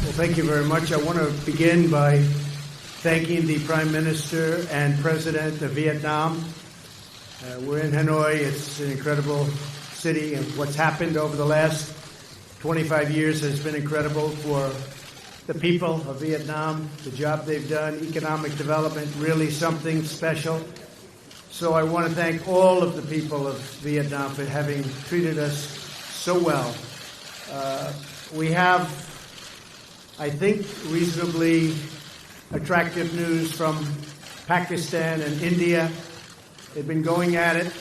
Well, thank you very much. I want to begin by thanking the Prime Minister and President of Vietnam. We're in Hanoi. It's an incredible city, and what's happened over the last 25 years has been incredible for the people of Vietnam, the job they've done, economic development, really something special. So I want to thank all of the people of Vietnam for having treated us so well. We have, I think, reasonably attractive news from Pakistan and India. They've been going at it,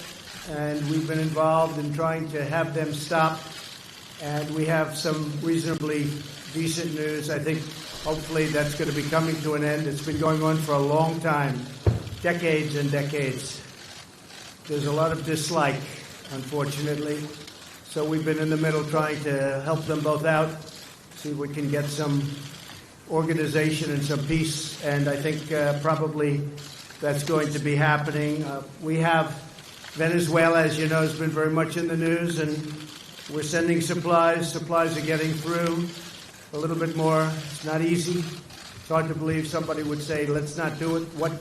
and we've been involved in trying to have them stop. And we have some reasonably decent news. I think hopefully that's going to be coming to an end. It's been going on for a long time, decades and decades. There's a lot of dislike, unfortunately. So we've been in the middle trying to help them both out, see if we can get some organization and some peace. And I think probably that's going to be happening. We have Venezuela, as you know, has been very much in the news, and we're sending supplies. Supplies are getting through a little bit more. It's not easy. It's hard to believe somebody would say, let's not do it. What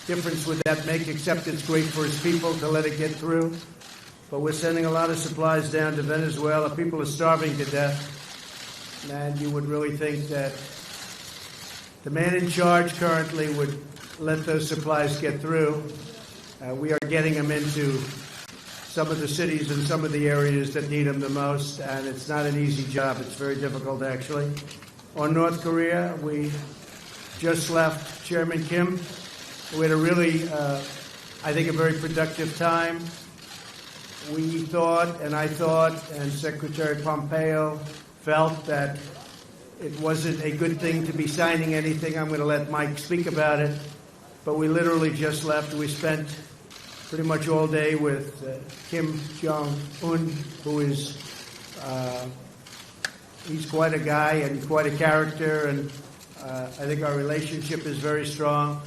difference would that make, except it's great for its people to let it get through? But we're sending a lot of supplies down to Venezuela. People are starving to death. And you would really think that the man in charge currently would let those supplies get through. We are getting them into some of the cities and some of the areas that need them the most, and it's not an easy job. It's very difficult, actually. On North Korea, we just left Chairman Kim. We had a really, I think, a very productive time. We thought, and I thought, and Secretary Pompeo felt that it wasn't a good thing to be signing anything. I'm going to let Mike speak about it. But we literally just left. We spent pretty much all day with Kim Jung-Hyun, who is, he's quite a guy and quite a character, and I think our relationship is very strong.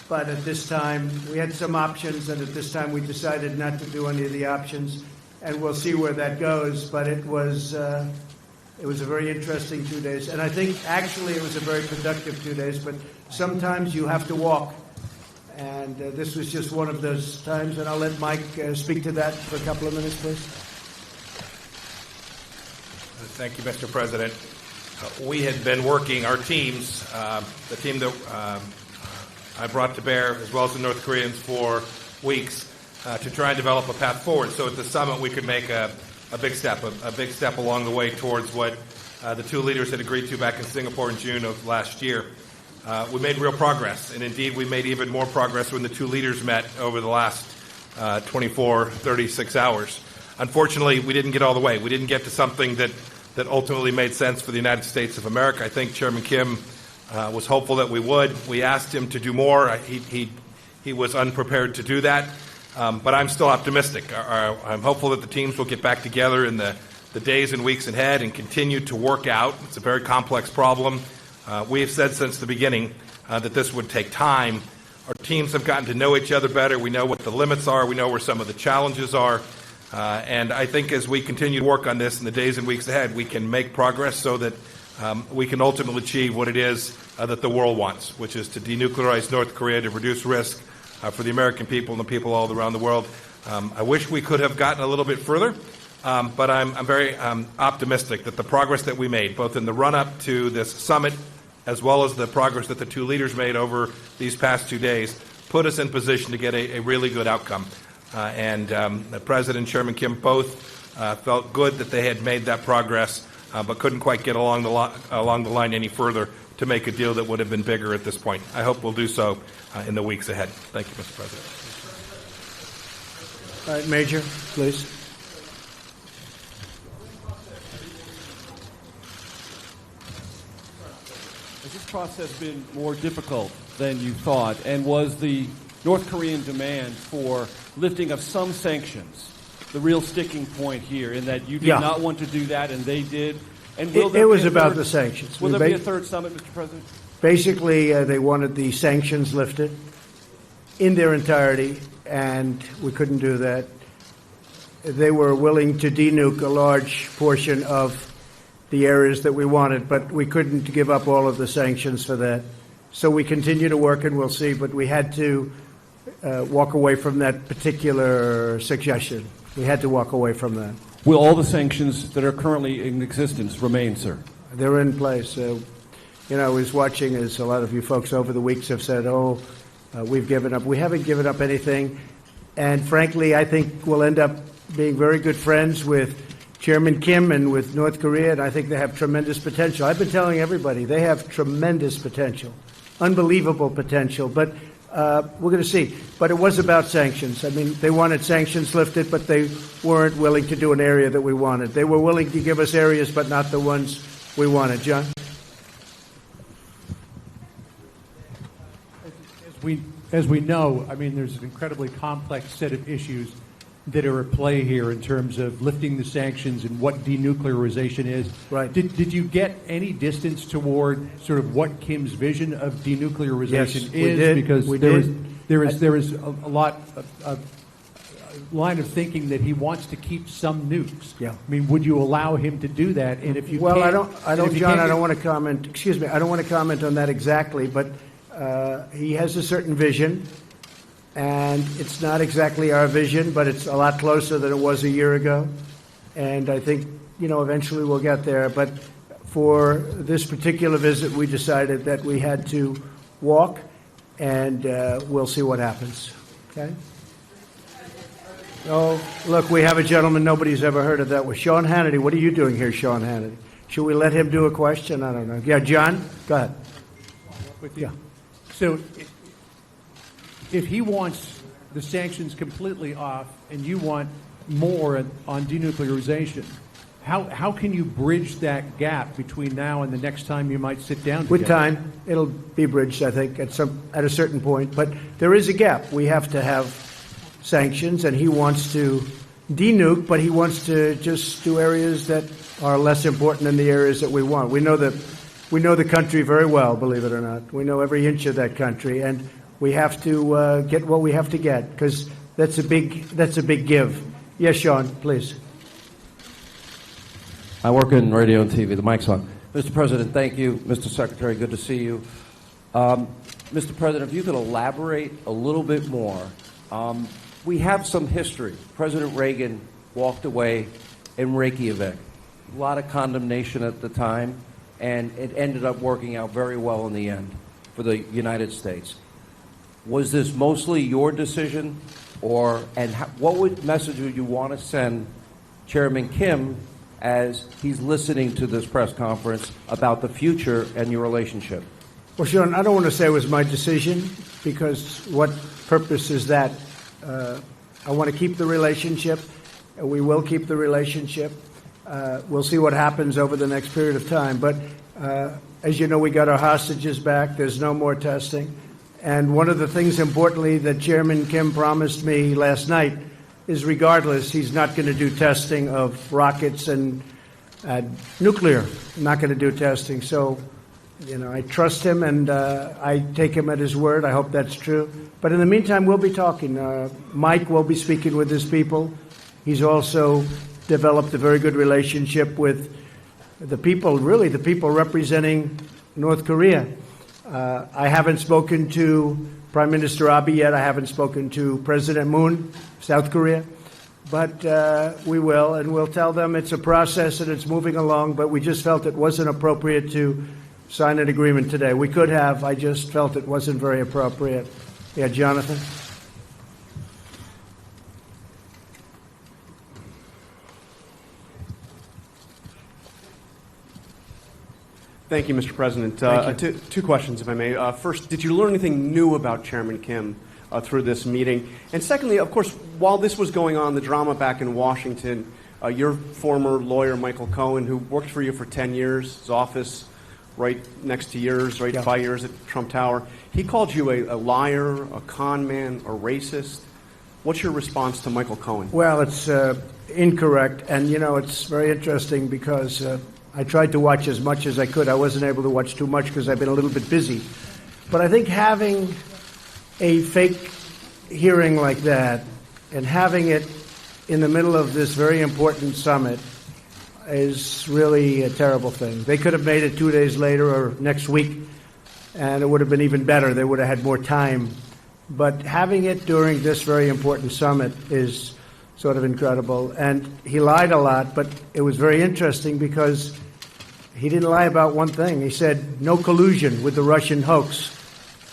But at this time, we had some options, and at this time we decided not to do any of the options, and we'll see where that goes. But it was a very interesting 2 days, and I think actually it was a very productive 2 days, but sometimes you have to walk. And this was just one of those times, and I'll let Mike speak to that for a couple of minutes, please. Thank you, Mr. President. We had been working, our teams, the team that I brought to bear, as well as the North Koreans, for weeks to try and develop a path forward. So at the summit, we could make a big step along the way towards what the two leaders had agreed to back in Singapore in June of last year. We made real progress, and indeed we made even more progress when the two leaders met over the last 36 hours. Unfortunately, we didn't get all the way. We didn't get to something that ultimately made sense for the United States of America. I think Chairman Kim was hopeful that we would. We asked him to do more. He was unprepared to do that, but I'm still optimistic. I'm hopeful that the teams will get back together in the days and weeks ahead and continue to work out. It's a very complex problem. We have said since the beginning that this would take time. Our teams have gotten to know each other better. We know what the limits are. We know where some of the challenges are. And I think as we continue to work on this in the days and weeks ahead, we can make progress so that we can ultimately achieve what it is that the world wants, which is to denuclearize North Korea, to reduce risk for the American people and the people all around the world. I wish we could have gotten a little bit further. But I'm very optimistic that the progress that we made, both in the run-up to this summit, as well as the progress that the two leaders made over these past 2 days, put us in position to get a really good outcome. And the President and Chairman Kim both felt good that they had made that progress, but couldn't quite get along the line any further to make a deal that would have been bigger at this point. I hope we'll do so in the weeks ahead. Thank you, Mr. President. All right, Major, please. Has this process been more difficult than you thought? And was the North Korean demand for lifting of some sanctions the real sticking point here, in that you did not want to do that and they did? And will it was about the sanctions. Will there be a third summit, Mr. President? Basically, they wanted the sanctions lifted in their entirety, and we couldn't do that. They were willing to denuke a large portion of the areas that we wanted, but we couldn't give up all of the sanctions for that. So we continue to work, and we'll see, but we had to walk away from that particular suggestion. We had to walk away from that. Will all the sanctions that are currently in existence remain, sir? They're in place. I was watching, as a lot of you folks over the weeks have said, we've given up. We haven't given up anything. And frankly, I think we'll end up being very good friends with Chairman Kim and with North Korea, and I think they have tremendous potential. I've been telling everybody they have tremendous potential, unbelievable potential. But we're going to see. But it was about sanctions. I mean, they wanted sanctions lifted, but they weren't willing to do an area that we wanted. They were willing to give us areas, but not the ones we wanted. John? As we know, I mean, there's an incredibly complex set of issues that are at play here in terms of lifting the sanctions and what denuclearization is. Right. Did you get any distance toward sort of what Kim's vision of denuclearization Yes, is? we did. Because We there is a line of thinking that he wants to keep some nukes. Yeah. I mean, would you allow him to do that? And if you Well, can't, I don't, and if you John. can't I get- don't want to comment. Excuse me. I don't want to comment on that exactly, but he has a certain vision, and it's not exactly our vision, but it's a lot closer than it was a year ago. And I think eventually we'll get there. But for this particular visit, we decided that we had to walk, and we'll see what happens. Okay. Oh, look, we have a gentleman nobody's ever heard of that was Sean Hannity. What are you doing here, Sean Hannity? Should we let him do a question? I don't know. Yeah, John, go ahead. Yeah. So if he wants the sanctions completely off and you want more on denuclearization, how can you bridge that gap between now and the next time you might sit down together? With time, it'll be bridged, I think, at a certain point. But there is a gap. We have to have sanctions, and he wants to denuke, but he wants to just do areas that are less important than the areas that we want. We know the country very well, believe it or not. We know every inch of that country, and we have to get what we have to get, because that's a big give. Yes, Sean, please. I work in radio and TV. The mic's on. Mr. President, thank you. Mr. Secretary, good to see you. Mr. President, if you could elaborate a little bit more. We have some history. President Reagan walked away in Reykjavik. A lot of condemnation at the time, and it ended up working out very well in the end for the United States. Was this mostly your decision, what message would you want to send Chairman Kim as he's listening to this press conference about the future and your relationship? Well, Sean, I don't want to say it was my decision, because what purpose is that? I want to keep the relationship. We will keep the relationship. We'll see what happens over the next period of time. But as you know, we got our hostages back. There's no more testing. And one of the things, importantly, that Chairman Kim promised me last night is, regardless, he's not going to do testing of rockets and nuclear. Not going to do testing. So, I trust him, and I take him at his word. I hope that's true. But in the meantime, we'll be talking. Mike will be speaking with his people. He's also developed a very good relationship with the people, really the people representing North Korea. I haven't spoken to Prime Minister Abe yet. I haven't spoken to President Moon, South Korea. But we will, and we'll tell them it's a process and it's moving along, but we just felt it wasn't appropriate to sign an agreement today. We could have. I just felt it wasn't very appropriate. Yeah, Jonathan? Thank you, Mr. President. Thank you. Two questions, if I may. First, did you learn anything new about Chairman Kim through this meeting? And secondly, of course, while this was going on, the drama back in Washington, your former lawyer, Michael Cohen, who worked for you for 10 years, his office right next to yours, right, Yeah. 5 years at Trump Tower, he called you a liar, a con man, a racist. What's your response to Michael Cohen? Well, it's incorrect. And, it's very interesting because I tried to watch as much as I could. I wasn't able to watch too much because I've been a little bit busy. But I think having a fake hearing like that and having it in the middle of this very important summit is really a terrible thing. They could have made it 2 days later or next week, and it would have been even better. They would have had more time. But having it during this very important summit is sort of incredible. And he lied a lot, but it was very interesting because he didn't lie about one thing. He said no collusion with the Russian hoax.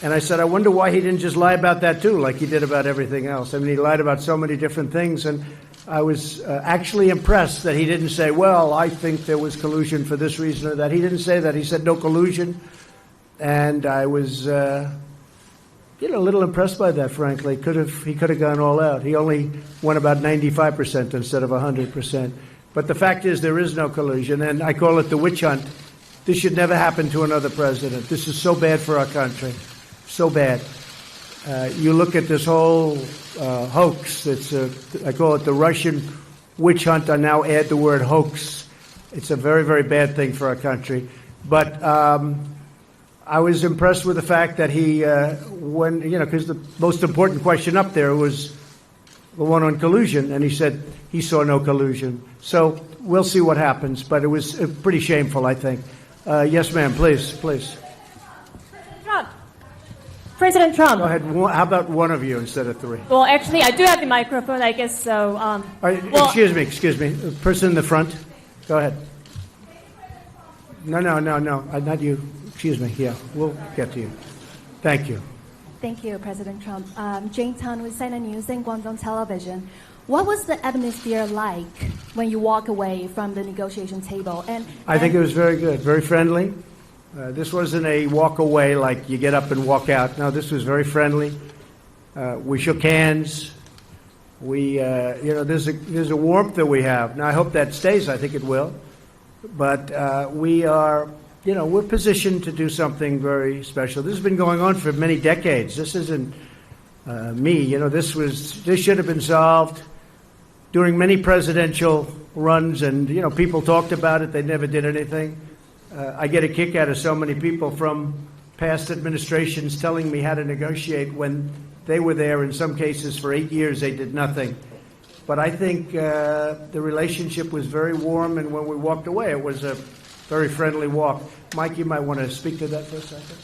And I said, I wonder why he didn't just lie about that too, like he did about everything else. I mean, he lied about so many different things, and I was actually impressed that he didn't say, well, I think there was collusion for this reason or that. He didn't say that. He said no collusion. And I was, a little impressed by that, frankly. He could have gone all out. He only won about 95% instead of 100%. But the fact is there is no collusion, and I call it the witch hunt. This should never happen to another president. This is so bad for our country, so bad. You look at this whole hoax. I call it the Russian witch hunt. I now add the word hoax. It's a very, very bad thing for our country. But I was impressed with the fact that he, because the most important question up there was the one on collusion, and he said he saw no collusion. So we'll see what happens, but it was pretty shameful, I think. Yes, ma'am, please. President Trump. Go ahead. How about one of you instead of three? Well, actually, I do have the microphone, I guess so. Excuse me. The person in the front. Go ahead. No. Not you. Excuse me. Yeah, we'll get to you. Thank you. Thank you, President Trump. Jane Tan with CNN News and Guangdong Television. What was the atmosphere like when you walk away from the negotiation table? I think it was very good, very friendly. This wasn't a walk away like you get up and walk out. No, this was very friendly. We shook hands. There's a warmth that we have. Now, I hope that stays. I think it will. But we are, we're positioned to do something very special. This has been going on for many decades. This isn't me. This should have been solved during many presidential runs, and people talked about it. They never did anything. I get a kick out of so many people from past administrations telling me how to negotiate when they were there. In some cases, for 8 years, they did nothing. But I think the relationship was very warm, and when we walked away, it was a very friendly walk. Mike, you might want to speak to that for a second.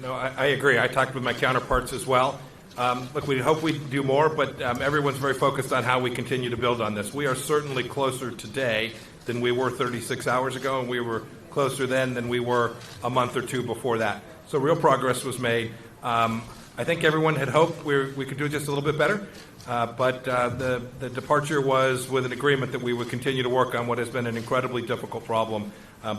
No, I agree. I talked with my counterparts as well. Look, we hope we do more, but everyone's very focused on how we continue to build on this. We are certainly closer today than we were 36 hours ago, and we were closer then than we were a month or two before that. So real progress was made. I think everyone had hoped we could do just a little bit better, but the departure was with an agreement that we would continue to work on what has been an incredibly difficult problem.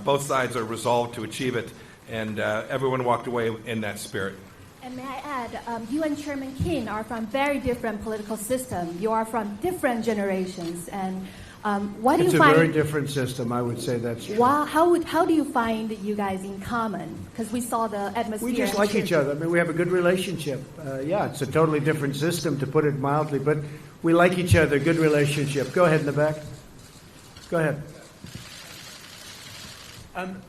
Both sides are resolved to achieve it, and everyone walked away in that spirit. And may I add, you and Chairman Kim are from very different political systems. You are from different generations, and what do you find? It's a very different system. I would say that's true. Wow, how do you find you guys in common? Because we saw the atmosphere. We just like each other. I mean, we have a good relationship. It's a totally different system, to put it mildly, but we like each other. Good relationship. Go ahead in the back. Go ahead.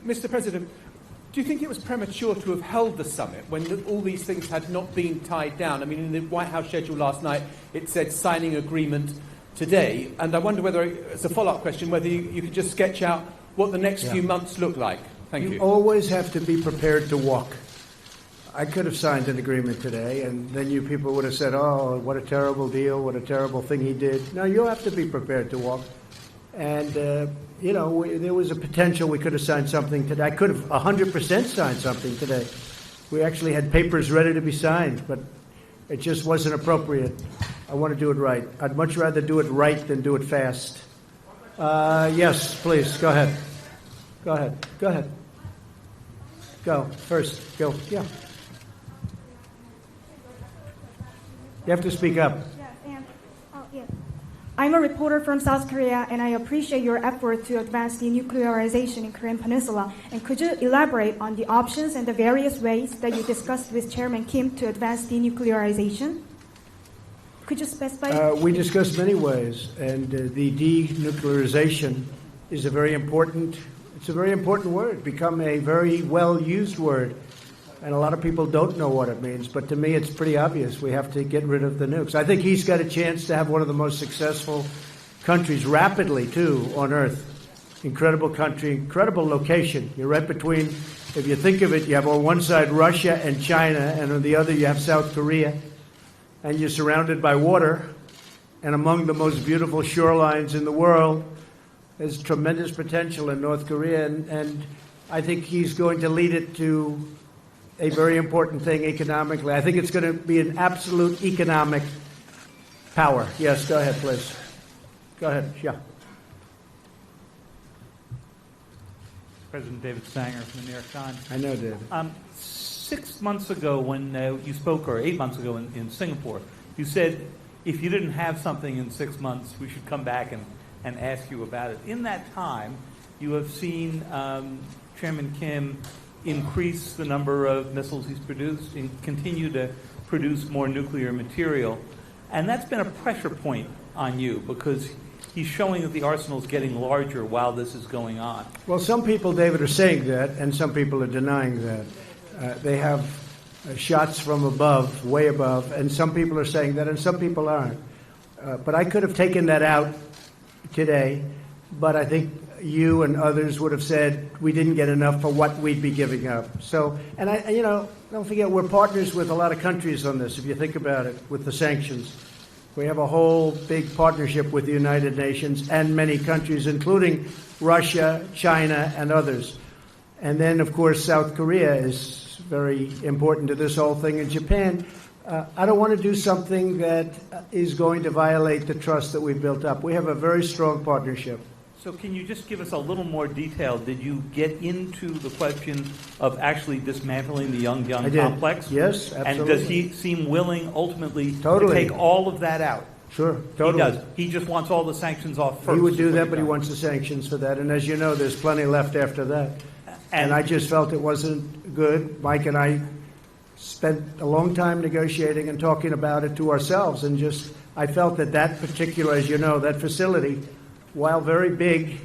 Mr. President, do you think it was premature to have held the summit when all these things had not been tied down? I mean, in the White House schedule last night, it said signing agreement today. And I wonder whether, as a follow-up question, whether you could just sketch out what the next few months look like. Thank you. You always have to be prepared to walk. I could have signed an agreement today, and then you people would have said, oh, what a terrible deal, what a terrible thing he did. No, you have to be prepared to walk. And, there was a potential we could have signed something today. I could have 100% signed something today. We actually had papers ready to be signed, but it just wasn't appropriate. I want to do it right. I'd much rather do it right than do it fast. Yes, please, go ahead. Go ahead. Go, first, go, yeah. You have to speak up. Yes. I'm a reporter from South Korea, and I appreciate your effort to advance denuclearization in Korean Peninsula. And could you elaborate on the options and the various ways that you discussed with Chairman Kim to advance denuclearization? Could you specify? We discussed many ways, and the denuclearization is a very important word, become a very well-used word. And a lot of people don't know what it means, but to me it's pretty obvious. We have to get rid of the nukes. I think he's got a chance to have one of the most successful countries rapidly, too, on Earth. Incredible country, incredible location. You're right between, if you think of it, you have on one side Russia and China, and on the other you have South Korea. And you're surrounded by water, and among the most beautiful shorelines in the world. There's tremendous potential in North Korea, and I think he's going to lead it to a very important thing economically. I think it's going to be an absolute economic power. Yes, go ahead, please. Go ahead, yeah. President David Sanger from the New York Times. I know, David. 6 months ago when you spoke, or 8 months ago in Singapore, you said if you didn't have something in 6 months, we should come back and ask you about it. In that time, you have seen Chairman Kim increase the number of missiles he's produced and continue to produce more nuclear material. And that's been a pressure point on you because he's showing that the arsenal is getting larger while this is going on. Well, some people, David, are saying that, and some people are denying that. They have shots from above, way above, and some people are saying that, and some people aren't. But I could have taken that out today, but I think you and others would have said we didn't get enough for what we'd be giving up. So, and don't forget, we're partners with a lot of countries on this, if you think about it, with the sanctions. We have a whole big partnership with the United Nations and many countries, including Russia, China, and others. And then, of course, South Korea is very important to this whole thing, and Japan. I don't want to do something that is going to violate the trust that we've built up. We have a very strong partnership. So can you just give us a little more detail? Did you get into the question of actually dismantling the Pyongyang complex? Yes, absolutely. And does he seem willing ultimately to take all of that out? Sure, totally. He does. He just wants all the sanctions off first. He would do that, but he wants the sanctions for that. And as you know, there's plenty left after that. And I just felt it wasn't good. Mike and I spent a long time negotiating and talking about it to ourselves. And I felt that particular, as you know, that facility, while very big,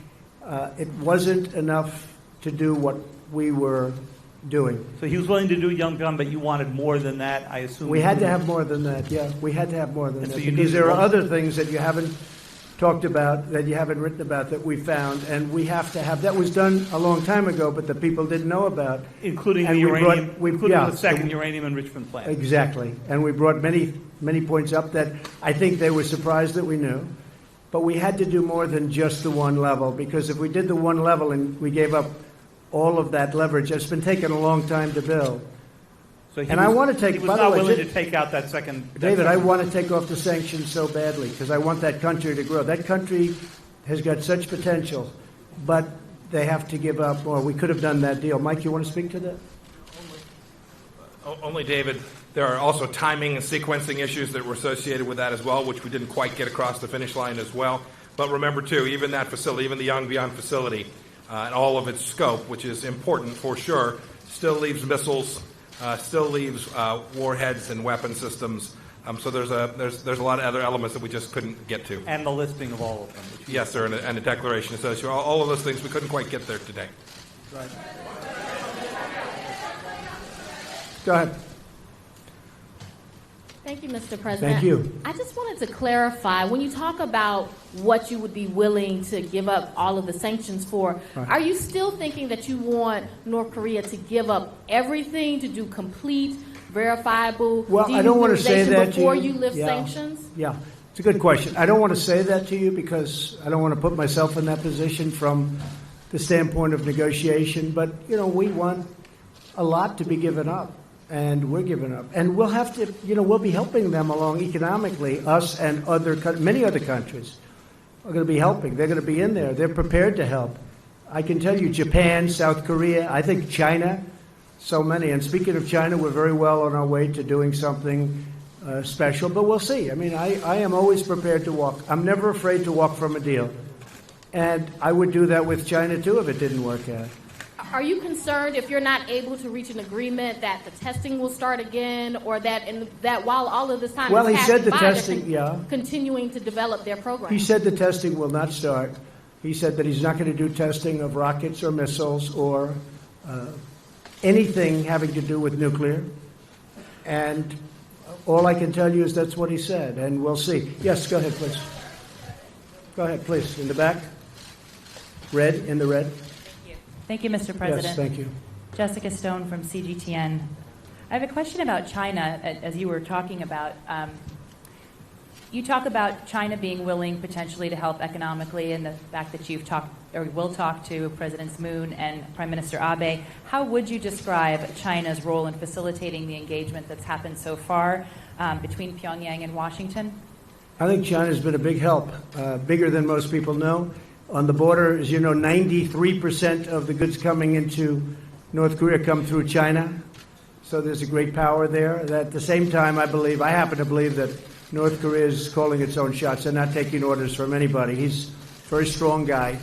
it wasn't enough to do what we were doing. So he was willing to do Pyongyang, but you wanted more than that, I assume? We had to have more than that, yeah. We had to have more than that. So because there are other things that you haven't talked about, that you haven't written about, that we found, and we have to have. That was done a long time ago, but the people didn't know about. Including the uranium, the second uranium enrichment plant. Exactly. And we brought many, many points up that I think they were surprised that we knew. But we had to do more than just the one level, because if we did the one level and we gave up all of that leverage, it's been taking a long time to build. So I want to take. He was not willing to take out that second. David, I want to take off the sanctions so badly because I want that country to grow. That country has got such potential, but they have to give up. Or we could have done that deal. Mike, you want to speak to that? Only, David. There are also timing and sequencing issues that were associated with that as well, which we didn't quite get across the finish line as well. But remember, too, even that facility, even the Pyongyang facility, and all of its scope, which is important for sure, still leaves missiles. Still leaves warheads and weapon systems. So there's a lot of other elements that we just couldn't get to. And the listing of all of them. Yes, sir, and a declaration associated. All of those things we couldn't quite get there today. Right. Go ahead. Thank you, Mr. President. Thank you. I just wanted to clarify, when you talk about what you would be willing to give up all of the sanctions for, are you still thinking that you want North Korea to give up everything to do complete, verifiable I don't want to say that before to you. You lift sanctions? Yeah, it's a good question. I don't want to say that to you because I don't want to put myself in that position from the standpoint of negotiation. But, we want a lot to be given up. And we're giving up. And we'll have to, we'll be helping them along economically, us and many other countries are going to be helping. They're going to be in there. They're prepared to help. I can tell you Japan, South Korea, I think China, so many. And speaking of China, we're very well on our way to doing something special, but we'll see. I mean, I am always prepared to walk. I'm never afraid to walk from a deal. And I would do that with China, too, if it didn't work out. Are you concerned if you're not able to reach an agreement that the testing will start again, or that while all of this time well, is he said the by, testing, continuing to develop their program? He said the testing will not start. He said that he's not going to do testing of rockets or missiles or anything having to do with nuclear. And all I can tell you is that's what he said, and we'll see. Yes, go ahead, please. Go ahead, please, in the back. Red, in the red. Thank you, Mr. President. Yes, thank you. Jessica Stone from CGTN. I have a question about China, as you were talking about. You talk about China being willing potentially to help economically, and the fact that you've talked or will talk to Presidents Moon and Prime Minister Abe. How would you describe China's role in facilitating the engagement that's happened so far between Pyongyang and Washington? I think China's been a big help, bigger than most people know. On the border, as you know, 93% of the goods coming into North Korea come through China. So there's a great power there. At the same time, I happen to believe that North Korea is calling its own shots. They're not taking orders from anybody. He's a very strong guy,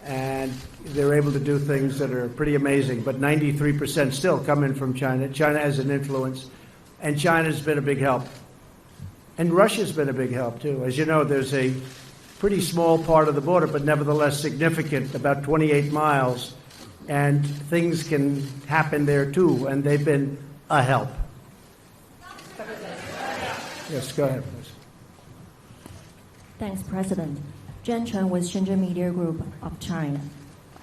and they're able to do things that are pretty amazing. But 93% still come in from China. China has an influence, and China's been a big help. And Russia's been a big help, too. As you know, there's a pretty small part of the border, but nevertheless significant, about 28 miles. And things can happen there, too, and they've been a help. Yes, go ahead, please. Thanks, President. Jen Chen with Shenzhen Media Group of China.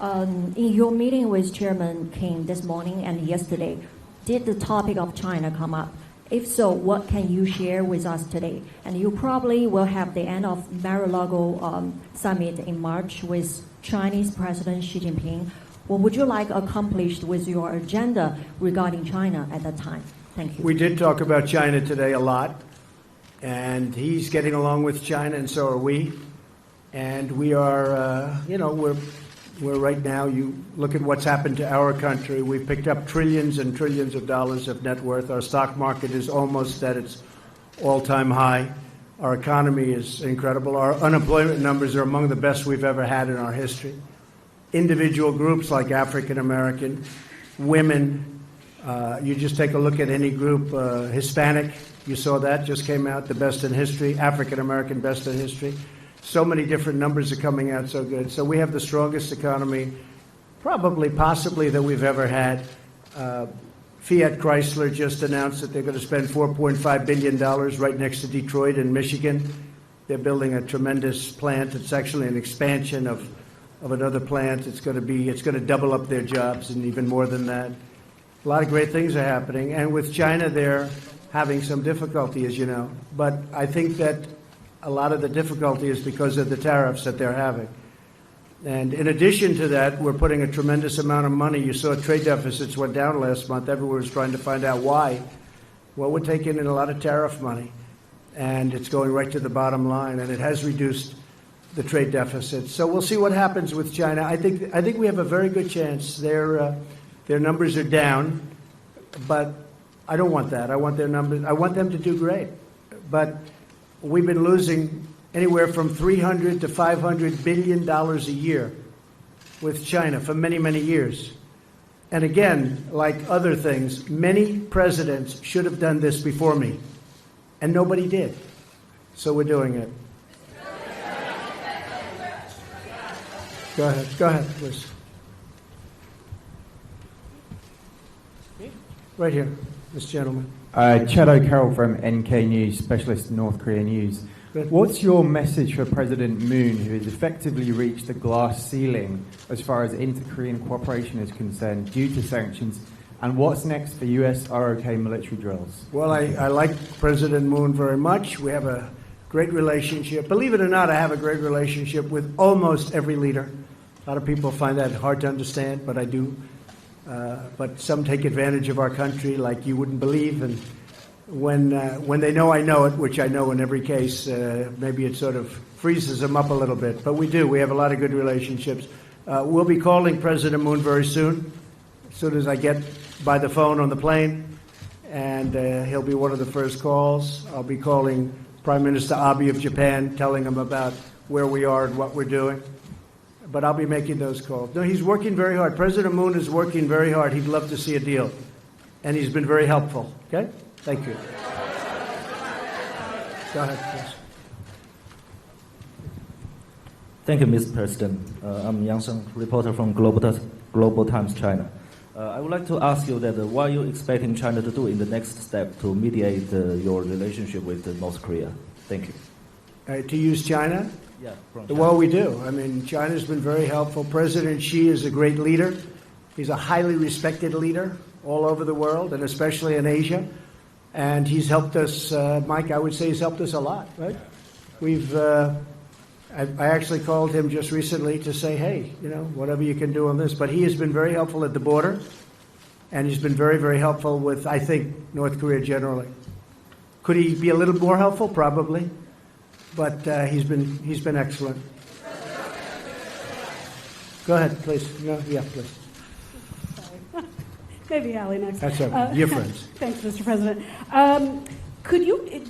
In your meeting with Chairman Kim this morning and yesterday, did the topic of China come up? If so, what can you share with us today? And you probably will have the end of Mar-a-Lago summit in March with Chinese President Xi Jinping. What would you like accomplished with your agenda regarding China at that time? Thank you. We did talk about China today a lot, and he's getting along with China, and so are we. And we are, we're right now, you look at what's happened to our country. We've picked up trillions and trillions of dollars of net worth. Our stock market is almost at its all-time high. Our economy is incredible. Our unemployment numbers are among the best we've ever had in our history. Individual groups like African American, women, you just take a look at any group, Hispanic, you saw that, just came out, the best in history, African American, best in history. So many different numbers are coming out so good. So we have the strongest economy, possibly that we've ever had. Fiat Chrysler just announced that they're going to spend $4.5 billion right next to Detroit in Michigan. They're building a tremendous plant. It's actually an expansion of another plant. It's going to double up their jobs and even more than that. A lot of great things are happening. And with China, they're having some difficulty, as you know. But I think that a lot of the difficulty is because of the tariffs that they're having. And in addition to that, we're putting a tremendous amount of money. You saw trade deficits went down last month. Everyone was trying to find out why. Well, we're taking in a lot of tariff money, and it's going right to the bottom line, and it has reduced the trade deficit. So we'll see what happens with China. I think we have a very good chance. Their numbers are down, but I don't want that. I want their numbers. I want them to do great. But we've been losing anywhere from $300 to $500 billion a year with China for many, many years. And again, like other things, many presidents should have done this before me, and nobody did. So we're doing it. Go ahead, please. Right here, this gentleman. Chad O'Carroll from NK News, Specialist North Korea News. Good. What's your message for President Moon, who has effectively reached the glass ceiling as far as inter-Korean cooperation is concerned due to sanctions? And what's next for U.S. ROK military drills? Well, I like President Moon very much. We have a great relationship. Believe it or not, I have a great relationship with almost every leader. A lot of people find that hard to understand, but I do. But some take advantage of our country like you wouldn't believe. And when they know I know it, which I know in every case, maybe it sort of freezes them up a little bit. But we do. We have a lot of good relationships. We'll be calling President Moon very soon, as soon as I get by the phone on the plane. And he'll be one of the first calls. I'll be calling Prime Minister Abe of Japan, telling him about where we are and what we're doing. But I'll be making those calls. No, he's working very hard. President Moon is working very hard. He'd love to see a deal. And he's been very helpful. Okay? Thank you. Go ahead, please. Thank you, Mr. President. I'm Yang Sheng, reporter from Global Times China. I would like to ask you that what are you expecting China to do in the next step to mediate your relationship with North Korea? Thank you. To use China? Yeah, from Well, we do. I mean, China's been very helpful. President Xi is a great leader. He's a highly respected leader all over the world, and especially in Asia. And he's helped us, Mike, I would say he's helped us a lot, right? We've, I actually called him just recently to say, hey, you know, whatever you can do on this. But he has been very helpful at the border, and he's been very, very helpful with, I think, North Korea generally. Could he be a little more helpful? Probably. But he's been excellent. Go ahead, please. No, yeah, please. Maybe Allie next. That's okay. Your friends. Thanks, Mr. President.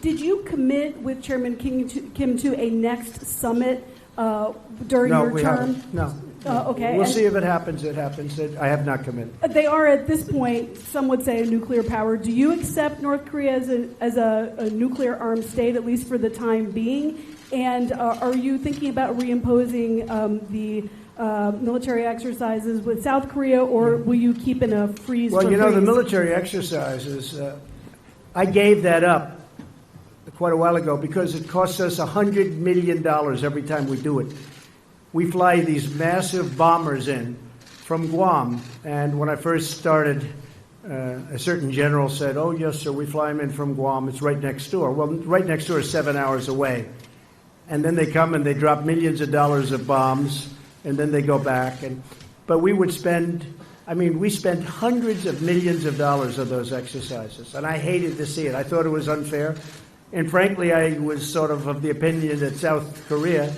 Did you commit with Chairman Kim to a next summit during your term? No. Okay. We'll see if it happens. It happens. I have not committed. They are at this point, some would say, a nuclear power. Do you accept North Korea as a nuclear armed state, at least for the time being? And are you thinking about reimposing the military exercises with South Korea, or will you keep in a freeze? Well, you know, the military exercises, I gave that up quite a while ago because it costs us $100 million every time we do it. We fly these massive bombers in from Guam, and when I first started, a certain general said, oh, yes, sir, we fly them in from Guam. It's right next door. Well, right next door is 7 hours away. And then they come and they drop millions of dollars of bombs, and then they go back. But we would spend, we spent hundreds of millions of dollars of those exercises, and I hated to see it. I thought it was unfair. And frankly, I was sort of the opinion that South Korea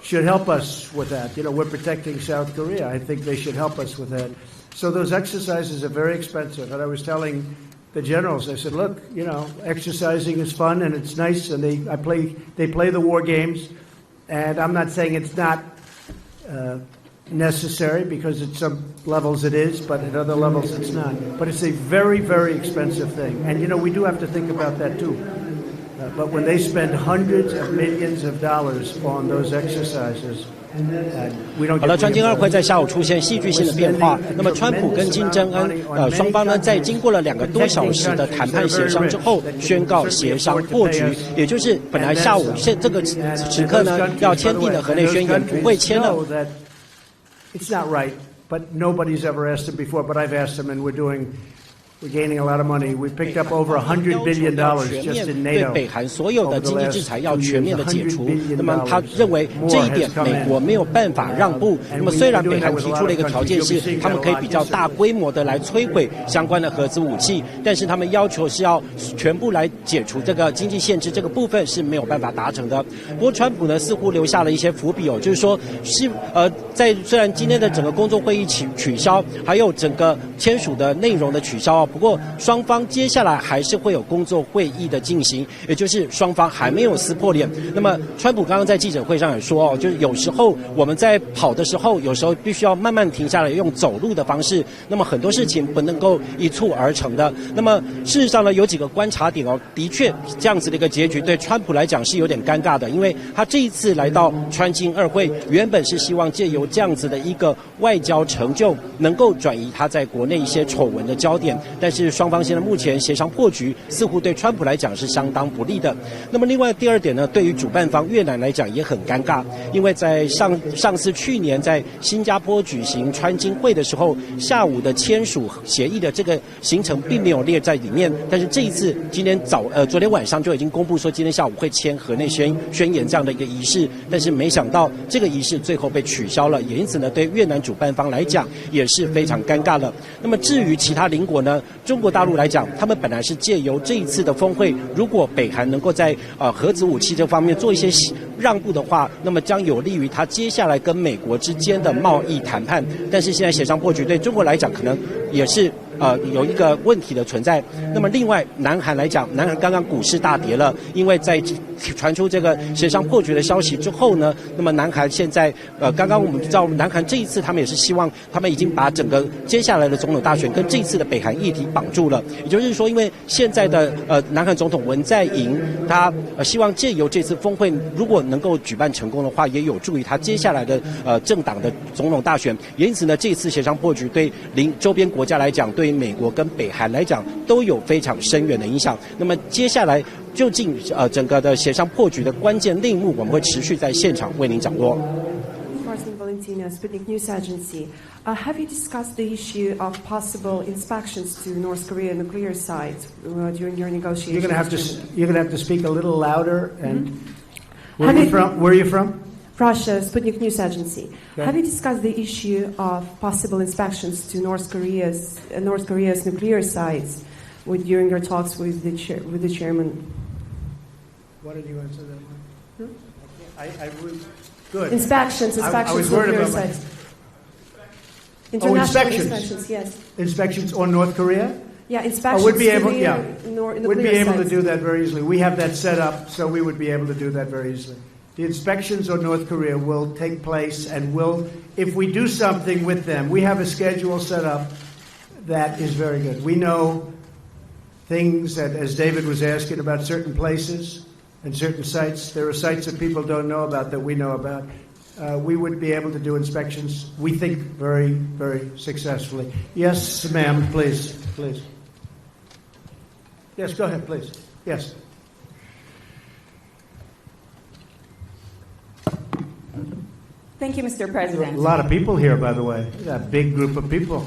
should help us with that. You know, we're protecting South Korea. I think they should help us with that. So those exercises are very expensive. And I was telling the generals, I said, look, you know, exercising is fun and it's nice, and they play the war games. And I'm not saying it's not necessary, because at some levels it is, but at other levels it's not. But it's a very, very expensive thing. And, you know, we do have to think about that too. But when they spend hundreds of millions of dollars on those exercises, we don't get 好了，川金二会在下午出现戏剧性的变化。那么，川普跟金正恩双方呢，在经过了2个多小时的谈判协商之后，宣告协商破局，也就是本来下午这个时刻呢，要签订的河内宣言不会签了。It's not right, but nobody's ever asked him before. But I've asked him, and we're gaining a lot of money. We picked up over $100 billion just in NATO. 对北韩所有的经济制裁要全面的解除。那么他认为这一点美国没有办法让步。那么虽然北韩提出了一个条件是他们可以比较大规模的来摧毁相关的核子武器，但是他们要求是要全部来解除这个经济限制，这个部分是没有办法达成的。不过川普呢似乎留下了一些伏笔哦，就是说是在虽然今天的整个工作会议取消，还有整个签署的内容的取消。不过，双方接下来还是会有工作会议的进行，也就是双方还没有撕破脸。那么，川普刚刚在记者会上也说哦，就是有时候我们在跑的时候，有时候必须要慢慢停下来，用走路的方式。那么很多事情不能够一蹴而成的。那么事实上呢，有几个观察点哦，的确这样子的一个结局对川普来讲是有点尴尬的，因为他这一次来到川金二会，原本是希望借由这样子的一个外交成就，能够转移他在国内一些丑闻的焦点。但是双方现在目前协商破局，似乎对川普来讲是相当不利的。那么另外第二点呢，对于主办方越南来讲也很尴尬，因为在上次去年在新加坡举行川金会的时候，下午的签署协议的这个行程并没有列在里面，但是这一次昨天晚上就已经公布说今天下午会签河内宣言这样的一个仪式，但是没想到这个仪式最后被取消了，也因此呢对越南主办方来讲也是非常尴尬了。那么至于其他邻国呢，中国大陆来讲，他们本来是借由这一次的峰会，如果北韩能够在核子武器这方面做一些让步的话，那么将有利于他接下来跟美国之间的贸易谈判。但是现在协商破局对中国来讲，可能也是有一个问题的存在。那么另外，南韩来讲，南韩刚刚股市大跌了，因为在传出这个协商破局的消息之后呢，那么南韩现在刚刚我们知道，南韩这一次他们也是希望，他们已经把整个接下来的总统大选跟这一次的北韩议题绑住了。也就是说，因为现在的南韩总统文在寅，他希望借由这次峰会，如果能够举办成功的话，也有助于他接下来的政党的总统大选。因此呢，这一次协商破局对周边国家来讲，对美国跟北韩来讲都有非常深远的影响。那么接下来究竟整个的协商破局的关键令目，我们会持续在现场为您掌握。Valentina, Sputnik News Agency. Have you discussed the issue of possible inspections to North Korea nuclear sites during your negotiations? You're going to have to speak a little louder. And where are you from? Russia, Sputnik News Agency. Okay. Have you discussed the issue of possible inspections to North Korea's nuclear sites during your talks with the chairman? Why did you answer that one? I would. Good. Inspections I was to worried nuclear about sites. International inspections. Yes. Inspections on North Korea? Yeah, inspections would be able, nuclear would be able sites. to do that very easily. We have that set up, so we would be able to do that very easily. The inspections on North Korea will take place, and if we do something with them, we have a schedule set up that is very good. We know things that, as David was asking about certain places and certain sites, there are sites that people don't know about that we know about. We would be able to do inspections, we think, very, very successfully. Yes, ma'am, please. Yes, go ahead, please. Yes. Thank you, Mr. President. A lot of people here, by the way. That big group of people.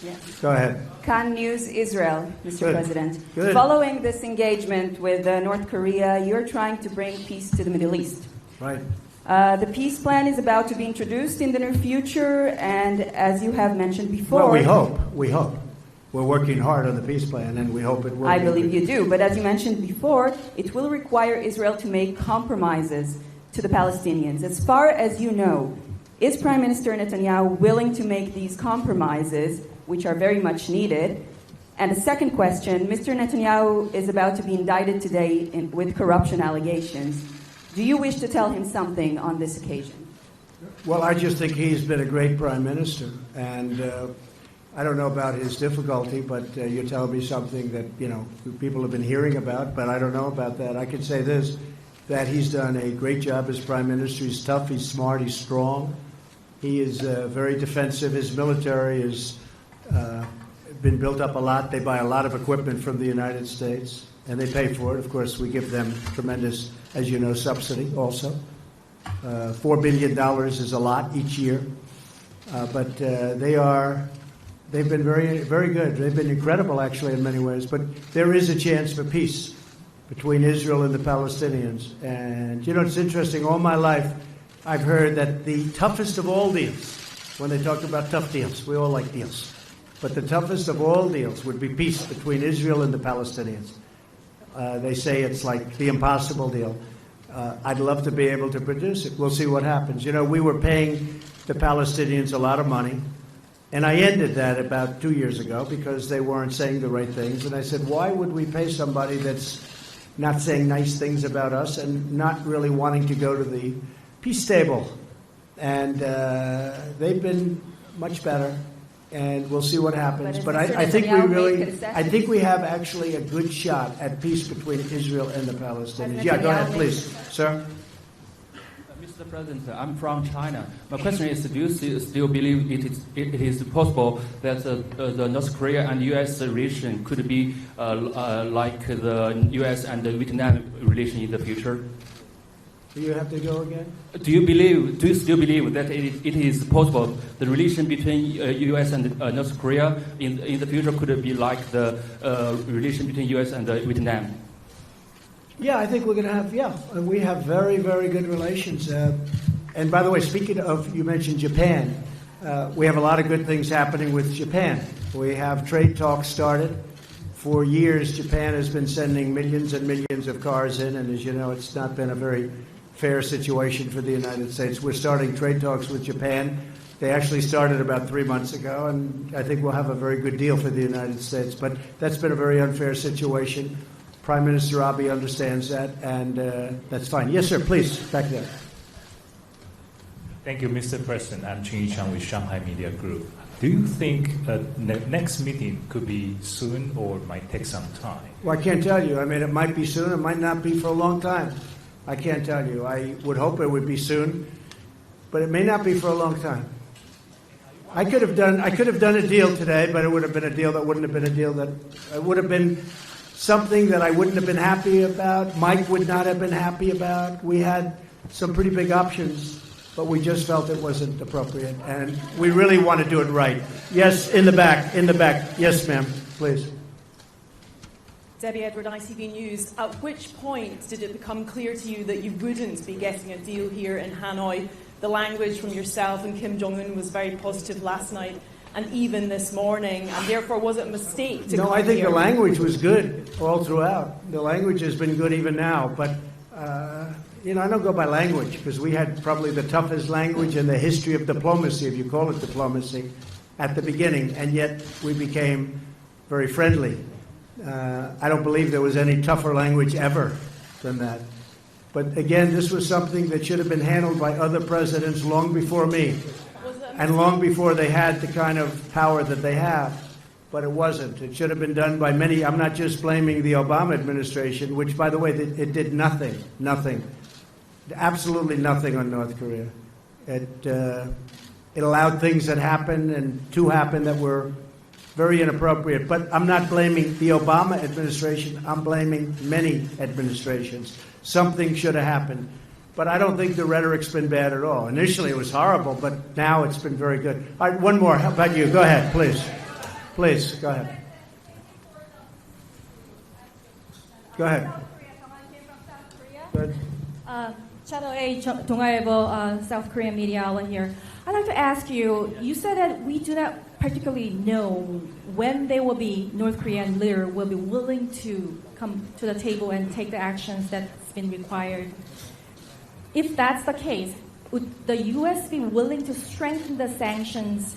Yes. Go ahead. Khan News Israel, Mr. Good. President. Good. Following this engagement with North Korea, you're trying to bring peace to the Middle East. Right. The peace plan is about to be introduced in the near future, and as you have mentioned before... Well, we hope. We're working hard on the peace plan, and we hope it will. I believe you do, but as you mentioned before, it will require Israel to make compromises to the Palestinians. As far as you know, is Prime Minister Netanyahu willing to make these compromises, which are very much needed? And the second question, Mr. Netanyahu is about to be indicted today with corruption allegations. Do you wish to tell him something on this occasion? Well, I just think he's been a great prime minister, and I don't know about his difficulty, but you're telling me something that, people have been hearing about, but I don't know about that. I can say this, that he's done a great job as prime minister. He's tough, he's smart, he's strong. He is very defensive. His military has been built up a lot. They buy a lot of equipment from the United States, and they pay for it. Of course, we give them tremendous, as you know, subsidy also. $4 billion is a lot each year. But they've been very, very good. They've been incredible, actually, in many ways. But there is a chance for peace between Israel and the Palestinians. And, it's interesting. All my life, I've heard that the toughest of all deals, when they talk about tough deals, we all like deals, but the toughest of all deals would be peace between Israel and the Palestinians. They say it's like the impossible deal. I'd love to be able to produce it. We'll see what happens. We were paying the Palestinians a lot of money, and I ended that about 2 years ago because they weren't saying the right things. And I said, why would we pay somebody that's not saying nice things about us and not really wanting to go to the peace table? And they've been much better, and we'll see what happens. But I think we have actually a good shot at peace between Israel and the Palestinians. Yeah, go ahead, please, sir. Mr. President, I'm from China. My question is, do you still believe it is possible that the North Korea and U.S. relation could be like the U.S. and the Vietnam relation in the future? Do you have to go again? Do you still believe that it is possible the relation between U.S. and North Korea in the future could be like the relation between U.S. and Vietnam? Yeah, I think we're going to have, we have very, very good relations. And by the way, speaking of, you mentioned Japan, we have a lot of good things happening with Japan. We have trade talks started. For years, Japan has been sending millions and millions of cars in, and as you know, it's not been a very fair situation for the United States. We're starting trade talks with Japan. They actually started about 3 months ago, and I think we'll have a very good deal for the United States. But that's been a very unfair situation. Prime Minister Abe understands that, and that's fine. Yes, sir, please, back there. Thank you, Mr. President. I'm Jung-Hyun with Shanghai Media Group. Do you think the next meeting could be soon or might take some time? Well, I can't tell you. I mean, it might be soon. It might not be for a long time. I can't tell you. I would hope it would be soon, but it may not be for a long time. I could have done a deal today, but it would have been a deal that wouldn't have been a deal that would have been something that I wouldn't have been happy about. Mike would not have been happy about. We had some pretty big options, but we just felt it wasn't appropriate, and we really want to do it right. Yes, in the back. Yes, ma'am, please. Debbie Edward, ITV News. At which point did it become clear to you that you wouldn't be getting a deal here in Hanoi? The language from yourself and Kim Jong-Un was very positive last night and even this morning, and therefore was it a mistake to No, come I think here? the language was good all throughout. The language has been good even now, but I don't go by language because we had probably the toughest language in the history of diplomacy, if you call it diplomacy, at the beginning, and yet we became very friendly. I don't believe there was any tougher language ever than that. But again, this was something that should have been handled by other presidents long before me, and long before they had the kind of power that they have. But it wasn't. It should have been done by many. I'm not just blaming the Obama administration, which, by the way, it did nothing, absolutely nothing on North Korea. It allowed things that happened and to happen that were very inappropriate. But I'm not blaming the Obama administration. I'm blaming many administrations. Something should have happened. But I don't think the rhetoric's been bad at all. Initially it was horrible, but now it's been very good. All right, one more. How about you? Go ahead, please. Please, go ahead. Go ahead. Good. Channel 8, Jung-Hyun, South Korean media outlet here. I'd like to ask you, you said that we do not particularly know when they will be, North Korean leader will be willing to come to the table and take the actions that's been required. If that's the case, would the U.S. be willing to strengthen the sanctions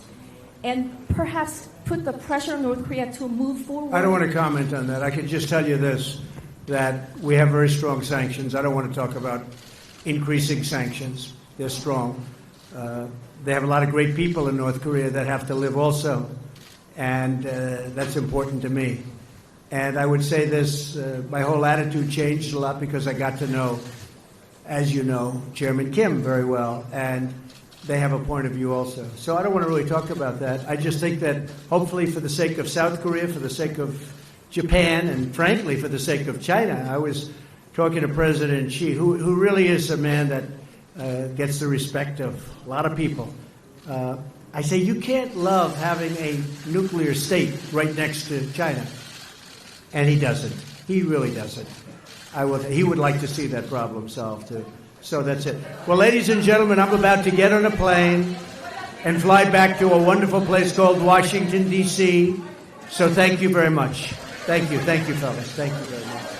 and perhaps put the pressure on North Korea to move forward? I don't want to comment on that. I can just tell you this, that we have very strong sanctions. I don't want to talk about increasing sanctions. They're strong. They have a lot of great people in North Korea that have to live also, and that's important to me. And I would say this, my whole attitude changed a lot because I got to know, as you know, Chairman Kim very well, and they have a point of view also. So I don't want to really talk about that. I just think that hopefully for the sake of South Korea, for the sake of Japan, and frankly for the sake of China, I was talking to President Xi, who really is a man that gets the respect of a lot of people. I say you can't love having a nuclear state right next to China. And he doesn't. He really doesn't. He would like to see that problem solved too. So that's it. Well, ladies and gentlemen, I'm about to get on a plane and fly back to a wonderful place called Washington, D.C. So thank you very much. Thank you, fellas. Thank you very much.